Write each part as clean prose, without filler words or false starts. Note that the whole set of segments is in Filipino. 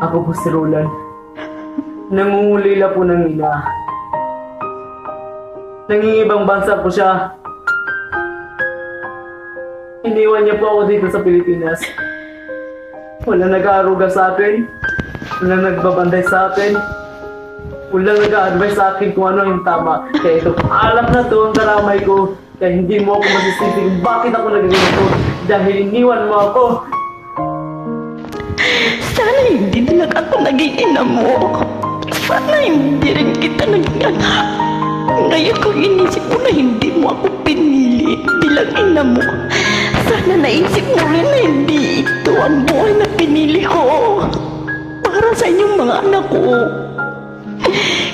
Ako po si Roland. Nangungulila po ng ina. Nangingibang bansa po siya. Iniwan niya po ako dito sa Pilipinas. Walang nag-aaruga sa akin. Walang nagbabantay sa akin. Walang nag-a-advise sa akin kung ano yung tama. Kaya ito, alam na to ang karamay ko. Kaya hindi mo ako masisisi kung bakit ako nagganito. Dahil iniwan mo ako. Sana hindi na lang ako naging ina mo. Sana hindi rin kita naging anak. Ngayon kung inisip mo na hindi mo ako pinili bilang ina mo, sana naisip mo rin na hindi ito ang buhay na pinili ko para sa inyong mga anak ko.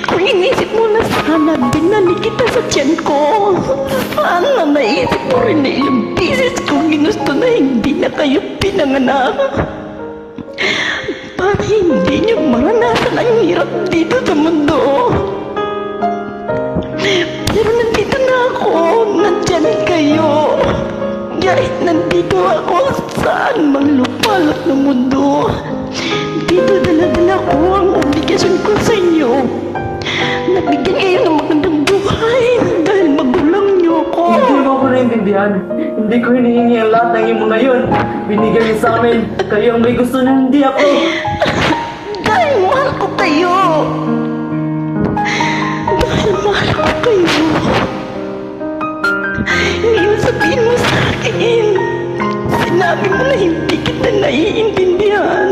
Kung inisip mo na sana binali kita sa tiyan ko, sana naisip mo rin na ilang beses kung ginusto na hindi na kayo pinanganak. Para hindi niyo maranasan ang hirap dito sa mundo. Pero nandito na ako, nandyan kayo. Kahit nandito ako saan mang lupalot ng mundo, dito dala-dala ko ang obligasyon ko sa inyo. Nabigyan kayo ng magandang buhay dahil magulang niyo ako. Hindi mo ako naintindihan. Hindi ko hinihingi ang lahat ng imo ngayon. Binigay niyo sa amin. Kayo ang may gusto na hindi ako. Dahil mahal ko kayo. Dahil mahal ko kayo. Ngayon sabihin mo sa akin, sinabi mo na hindi kita naiintindihan.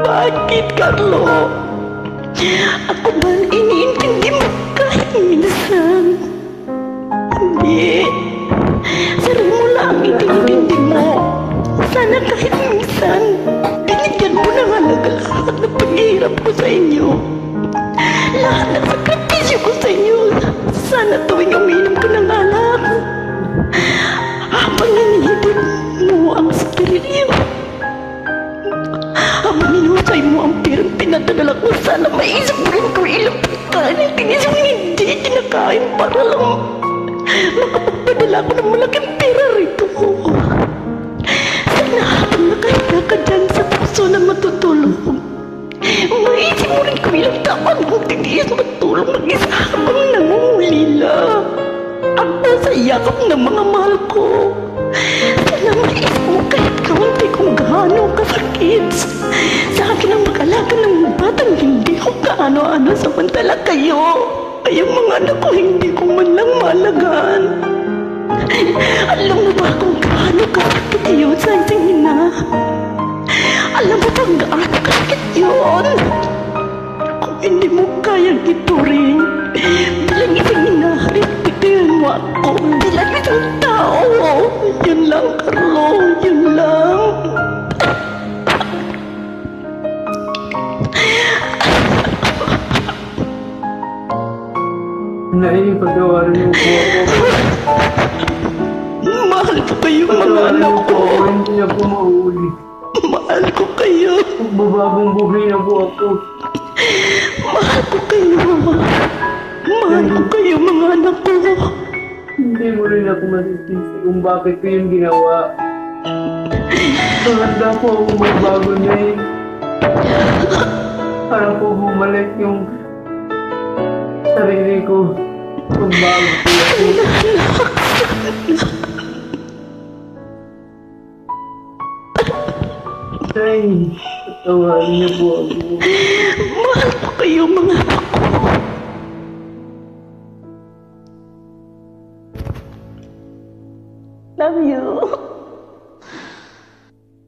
Bakit, Carlo? Ako ba iniintindi mo kahit minsan? Hindi. Sarili mo lang iniintindi mo. Sana kahit minsan, binigyan mo ng halaga lahat ng paghihirap ko sa inyo. Lahat ng sakripisyo ko sa inyo. Sana tuwing uminom ko ng alak, habang hinihintid mo ang sigarilyo, habang minusay mo ang pirang pinadadala ko, sana maisip mo rin kung ilang pagkain ang tinis mong hindi kinakain para lang makapagpadala ko ng malaking pera rito. Sana habang nakahiga ka dyan sa puso na matutulog, maisip mo rin kung ilang taon mong tiniis matulog mag-isa habang nangungulila ako sa yakap ng mga mahal ko. Sana maisip mo kahit kaunti kung gaano kasakit sa akin ang mag-alaga ng batang hindi ko kaano-ano samantala kayo ay ang mga anak ko hindi ko man lang malagaan. Alam mo ba kung gaano kasakit yun sa isang ina? Alam mo bang gaano kasakit yun? Kung hindi mo kayang ituring bilang isang ina, respectahan mo ako bilang isang tao. Yun lang, Carlo, yun lang. Nay, pagkawarin mo po ako. Mahal ko kayo mga anak ko. Hindi na po mauuli. Mahal ko kayo. Magbabagong buhay na po ako. Mahal ko kayo. Mahal ko kayo mga anak ko. Hindi mo rin ako masisisi kung bakit ko yung ginawa. Handa po akong magbago na eh. Para po bumalik yung sarili ko. Magbago po ako. Ay, patawarin niyo po ako. Mahal ko kayo mga anak ko. Love you.